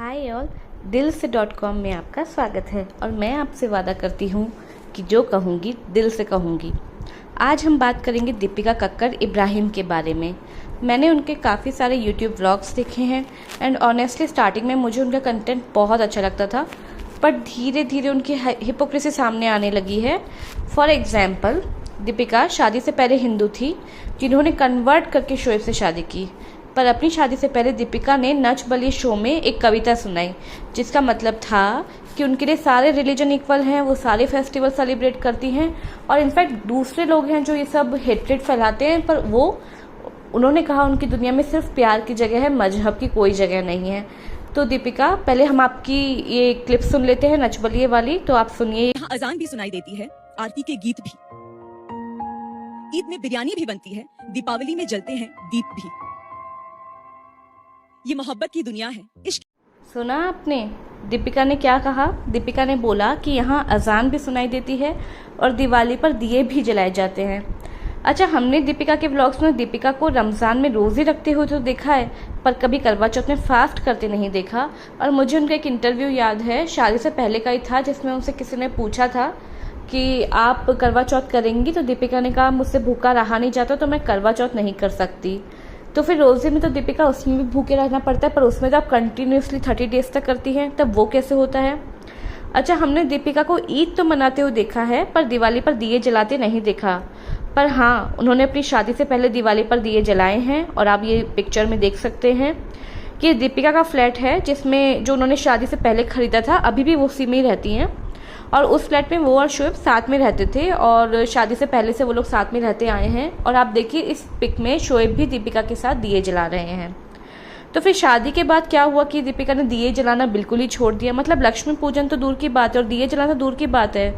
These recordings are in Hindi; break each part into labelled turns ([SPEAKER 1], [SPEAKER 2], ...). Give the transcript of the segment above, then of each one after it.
[SPEAKER 1] हाय ऑल, दिल से .com में आपका स्वागत है और मैं आपसे वादा करती हूँ कि जो कहूँगी दिल से कहूँगी। आज हम बात करेंगे दीपिका कक्कड़ इब्राहिम के बारे में। मैंने उनके काफ़ी सारे यूट्यूब व्लॉग्स देखे हैं एंड ऑनेस्टली स्टार्टिंग में मुझे उनका कंटेंट बहुत अच्छा लगता था, बट धीरे धीरे उनकी हिपोक्रेसी सामने आने लगी है। फॉर एग्जाम्पल, दीपिका शादी से पहले हिंदू थी जिन्होंने कन्वर्ट करके शोएब से शादी की, पर अपनी शादी से पहले दीपिका ने नच बलिए शो में एक कविता सुनाई जिसका मतलब था कि उनके लिए सारे रिलीजन इक्वल हैं, वो सारे फेस्टिवल सेलिब्रेट करती हैं और इनफैक्ट दूसरे लोग हैं जो ये सब हेट्रेड फैलाते हैं, पर उन्होंने कहा उनकी दुनिया में सिर्फ प्यार की जगह है, मजहब की कोई जगह नहीं है। तो दीपिका, पहले हम आपकी ये क्लिप सुन लेते हैं नच बलिए वाली, तो आप सुनिए।
[SPEAKER 2] यहाँ अजान भी सुनाई देती है, आरती के गीत भी, ईद में बिरयानी भी बनती है, दीपावली में जलते हैं दीप भी। ये मोहब्बत की दुनिया है, इश्क।
[SPEAKER 1] सुना आपने दीपिका ने क्या कहा? दीपिका ने बोला कि यहाँ अजान भी सुनाई देती है और दिवाली पर दिए भी जलाए जाते हैं। अच्छा, हमने दीपिका के व्लॉग्स में दीपिका को रमज़ान में रोज़े रखते हुए तो देखा है, पर कभी करवा चौथ में फास्ट करते नहीं देखा। और मुझे उनका एक इंटरव्यू याद है, शादी से पहले का ही था, जिसमें उनसे किसी ने पूछा था कि आप करवा चौथ करेंगी, तो दीपिका ने कहा मुझसे भूखा रहा नहीं जाता तो मैं करवा चौथ नहीं कर सकती। तो फिर रोज़े में तो दीपिका उसमें भी भूखे रहना पड़ता है, पर उसमें तो आप कंटिन्यूसली 30 डेज तक करती हैं, तब वो कैसे होता है? अच्छा, हमने दीपिका को ईद तो मनाते हुए देखा है पर दिवाली पर दिए जलाते नहीं देखा। पर हाँ, उन्होंने अपनी शादी से पहले दिवाली पर दिए जलाए हैं और आप ये पिक्चर में देख सकते हैं कि दीपिका का फ्लैट है जिसमें जो उन्होंने शादी से पहले खरीदा था, अभी भी वो उसी में ही रहती हैं और उस फ्लैट में वो और शोएब साथ में रहते थे और शादी से पहले से वो लोग साथ में रहते आए हैं। और आप देखिए इस पिक में शोएब भी दीपिका के साथ दिए जला रहे हैं। तो फिर शादी के बाद क्या हुआ कि दीपिका ने दिए जलाना बिल्कुल ही छोड़ दिया। मतलब लक्ष्मी पूजन तो दूर की बात है और दिए जलाना दूर की बात है।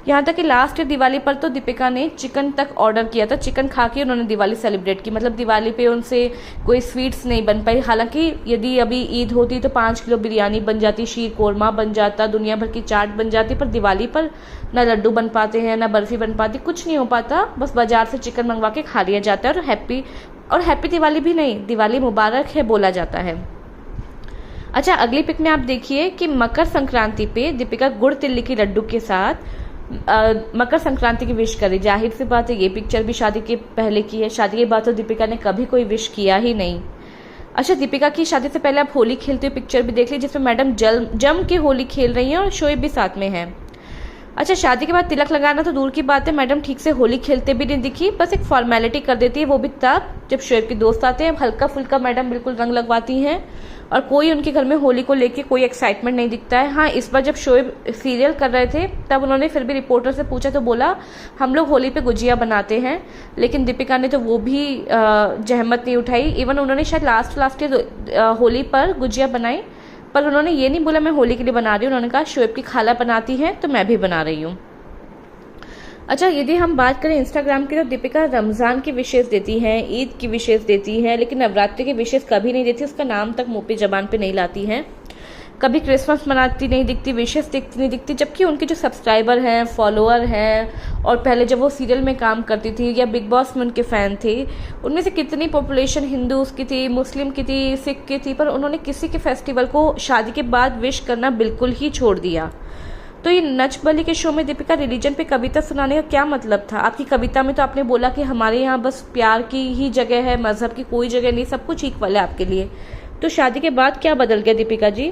[SPEAKER 1] यहाँ तक कि लास्ट दिवाली पर तो दीपिका ने चिकन तक ऑर्डर किया था, चिकन खा के उन्होंने दिवाली सेलिब्रेट की। मतलब दिवाली पे उनसे कोई स्वीट्स नहीं बन पाई। हालांकि यदि अभी ईद होती तो 5 किलो बिरयानी बन जाती, शीर कोरमा बन जाता, दुनिया भर की चाट बन जाती, पर दिवाली पर ना लड्डू बन पाते हैं, ना बर्फी बन पाती, कुछ नहीं हो पाता। बस बाजार से चिकन मंगवा के खा लिया जाता है और हैप्पी दिवाली भी नहीं, दिवाली मुबारक है बोला जाता है। अच्छा, अगली पिक में आप देखिए कि मकर संक्रांति पे दीपिका गुड़ तिल्ली की लड्डू के साथ मकर संक्रांति की विश करी। जाहिर सी बात है ये पिक्चर भी शादी के पहले की है। शादी के बाद तो दीपिका ने कभी कोई विश किया ही नहीं। अच्छा, दीपिका की शादी से पहले आप होली खेलते हुए पिक्चर भी देख ली जिसमें मैडम जम के होली खेल रही हैं और शोएब भी साथ में है। अच्छा, शादी के बाद तिलक लगाना तो दूर की बात है, मैडम ठीक से होली खेलते भी नहीं दिखी, बस एक फॉर्मेलिटी कर देती है, वो भी तब जब शोएब के दोस्त आते हैं। हल्का फुल्का मैडम बिल्कुल रंग लगवाती हैं और कोई उनके घर में होली को लेके कोई एक्साइटमेंट नहीं दिखता है। हाँ, इस बार जब शोएब सीरियल कर रहे थे तब उन्होंने फिर भी रिपोर्टर से पूछा तो बोला हम लोग होली पे गुजिया बनाते हैं, लेकिन दीपिका ने तो वो भी जहमत नहीं उठाई। इवन उन्होंने शायद लास्ट होली पर गुजिया बनाई, पर उन्होंने ये नहीं बोला मैं होली के लिए बना रही हूँ, उन्होंने कहा शोएब की खाला बनाती है तो मैं भी बना रही हूँ। अच्छा, यदि हम बात करें इंस्टाग्राम की तो दीपिका रमज़ान की विशेष देती हैं, ईद की विशेष देती हैं, लेकिन नवरात्रि की विशेष कभी नहीं देती, उसका नाम तक मुँह पे जबान पे नहीं लाती हैं। कभी क्रिसमस मनाती नहीं दिखती, विशेष नहीं दिखती, जबकि उनके जो सब्सक्राइबर हैं, फॉलोअर हैं और पहले जब वो सीरियल में काम करती थी या बिग बॉस में उनके फ़ैन थे, उनमें से कितनी पॉपुलेशन हिंदूज़ की थी, मुस्लिम की थी, सिख की थी, पर उन्होंने किसी के फेस्टिवल को शादी के बाद विश करना बिल्कुल ही छोड़ दिया। तो ये नच बली के शो में दीपिका रिलीजन पे कविता सुनाने का क्या मतलब था? आपकी कविता में तो आपने बोला कि हमारे यहाँ बस प्यार की ही जगह है, मज़हब की कोई जगह नहीं, सब कुछ इक्वल है आपके लिए। तो शादी के बाद क्या बदल गया दीपिका जी?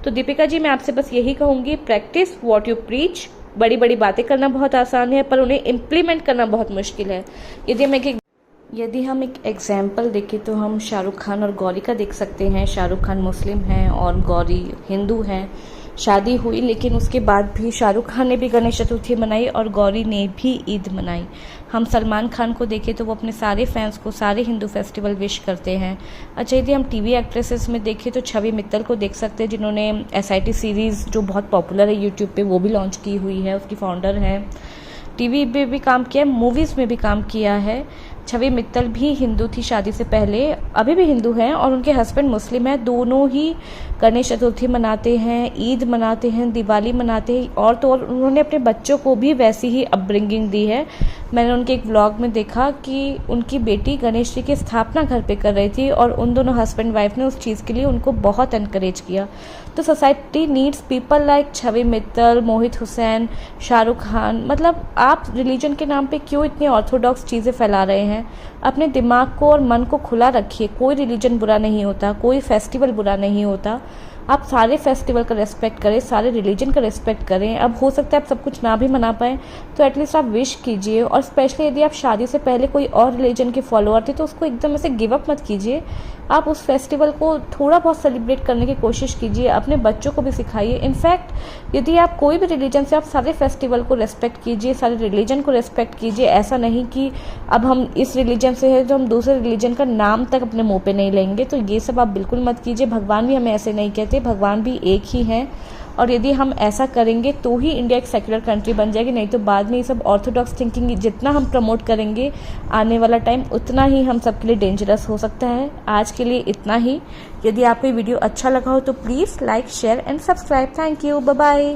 [SPEAKER 1] तो दीपिका जी, मैं आपसे बस यही कहूँगी, प्रैक्टिस व्हाट यू प्रीच। बड़ी बड़ी बातें करना बहुत आसान है पर उन्हें इम्प्लीमेंट करना बहुत मुश्किल है। यदि हम एक एग्जाम्पल देखें तो हम शाहरुख खान और गौरी का देख सकते हैं। शाहरुख खान मुस्लिम हैं और गौरी हिंदू हैं। शादी हुई लेकिन उसके बाद भी शाहरुख खान ने भी गणेश चतुर्थी मनाई और गौरी ने भी ईद मनाई। हम सलमान खान को देखें तो वो अपने सारे फैंस को सारे हिंदू फेस्टिवल विश करते हैं। अच्छा, यदि हम टीवी एक्ट्रेसेस में देखें तो छवि मित्तल को देख सकते हैं जिन्होंने SIT सीरीज़ जो बहुत पॉपुलर है यूट्यूब पे वो भी लॉन्च की हुई है, उसकी फाउंडर हैं। टीवी पे भी काम किया है, मूवीज़ में भी काम किया है। छवि मित्तल भी हिंदू थी शादी से पहले, अभी भी हिंदू हैं, और उनके हस्बैंड मुस्लिम हैं। दोनों ही गणेश चतुर्थी मनाते हैं, ईद मनाते हैं, दिवाली मनाते हैं, और तो और उन्होंने अपने बच्चों को भी वैसी ही अपब्रिंगिंग दी है। मैंने उनके एक व्लॉग में देखा कि उनकी बेटी गणेश जी की स्थापना घर पे कर रही थी और उन दोनों हस्बैंड वाइफ ने उस चीज़ के लिए उनको बहुत एनकरेज किया। तो सोसाइटी नीड्स पीपल लाइक छवि मित्तल, मोहित हुसैन, शाहरुख खान। मतलब आप रिलीजन के नाम पे क्यों इतनी ऑर्थोडॉक्स चीज़ें फैला रहे हैं? अपने दिमाग को और मन को खुला रखिए। कोई रिलीजन बुरा नहीं होता, कोई फेस्टिवल बुरा नहीं होता। आप सारे फेस्टिवल का रेस्पेक्ट करें, सारे रिलीजन का रेस्पेक्ट करें। अब हो सकता है आप सब कुछ ना भी मना पाएँ तो एटलीस्ट आप विश कीजिए, और स्पेशली यदि आप शादी से पहले कोई और रिलीजन के फॉलोअर थे तो उसको एकदम ऐसे गिव अप मत कीजिए। आप उस फेस्टिवल को थोड़ा बहुत सेलिब्रेट करने की कोशिश कीजिए, अपने बच्चों को भी सिखाइए। इनफैक्ट यदि आप कोई भी रिलीजन से, आप सारे फेस्टिवल को रेस्पेक्ट कीजिए, सारे रिलीजन को रेस्पेक्ट कीजिए। ऐसा नहीं कि अब हम इस रिलीजन से है तो हम दूसरे रिलीजन का नाम तक अपने मुंह पे नहीं लेंगे, तो ये सब आप बिल्कुल मत कीजिए। भगवान भी हमें ऐसे नहीं कहते, भगवान भी एक ही हैं, और यदि हम ऐसा करेंगे तो ही इंडिया एक सेक्युलर कंट्री बन जाएगी। नहीं तो बाद में ये सब ऑर्थोडॉक्स थिंकिंग जितना हम प्रमोट करेंगे आने वाला टाइम उतना ही हम सबके लिए डेंजरस हो सकता है। आज के लिए इतना ही। यदि आपको ये वीडियो अच्छा लगा हो तो please like, share and subscribe. Thank you, bye bye.